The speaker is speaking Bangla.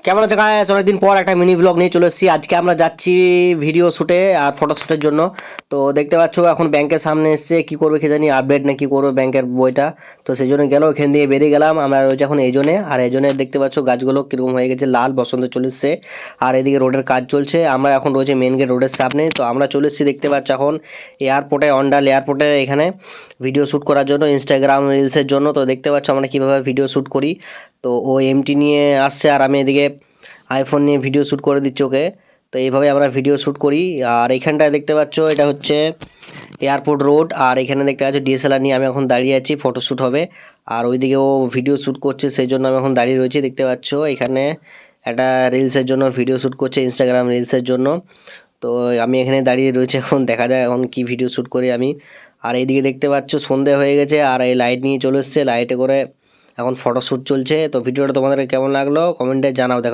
কেমন আছে গাইস? অনেকদিন পর একটা মিনি ব্লগ নিয়ে চলে এসেছি। আজকে আমরা যাচ্ছি ভিডিও শুটে আর ফটো শুটের জন্য। তো দেখতে পাচ্ছ এখন ব্যাংকের সামনে এসছে, কি করবে কি জানি, আপডেট না কি করবে ব্যাংকের বইটা। তো সেই জন্য গেল, ওখান দিয়ে বেরিয়ে গেলাম আমরা রয়েছে এখন এইজনে। আর এইজনে দেখতে পাচ্ছ গাছগুলো কিরকম হয়ে গেছে, লাল বসন্ত চলে এসছে। আর এদিকে রোডের কাজ চলছে, আমরা এখন রয়েছে মেন গেট রোডের সামনে। তো আমরা চলে এসেছি দেখতে পাচ্ছ এখন এয়ারপোর্টে, অন্ডাল এয়ারপোর্টে এখানে ভিডিও শ্যুট করার জন্য, ইনস্টাগ্রাম রিলসের জন্য। তো দেখতে পাচ্ছ আমরা কীভাবে ভিডিও শ্যুট করি। তো ও এমটি নিয়ে আসছে আর আমি এদিকে আইফোন নিয়ে ভিডিও শ্যুট করে দিচ্ছি ওকে। তো এইভাবে আমরা ভিডিও শ্যুট করি। আর এখানটায় দেখতে পাচ্ছ এটা হচ্ছে এয়ারপোর্ট রোড। আর এখানে দেখতে পাচ্ছ ডিএসএলআর নিয়ে আমি এখন দাঁড়িয়ে আছি, ফটোশ্যুট হবে। আর ওইদিকে ও ভিডিও শ্যুট করছে, সেই জন্য আমি এখন দাঁড়িয়ে রয়েছি। দেখতে পাচ্ছ এখানে একটা রিলসের জন্য ভিডিও শ্যুট করছে, ইনস্টাগ্রাম রিলসের জন্য। তো আমি এখানে দাঁড়িয়ে রয়েছি, এখন দেখা যায় এখন কি ভিডিও শ্যুট করি আমি। আর এইদিকে দেখতে পাচ্ছ সন্ধে হয়ে গেছে আর এই লাইট নিয়ে চলে এসছে, লাইটে করে এখন ফটোশ্যুট চলছে। তো ভিডিওটা তোমাদের কেমন লাগলো কমেন্টে জানাও। দেখা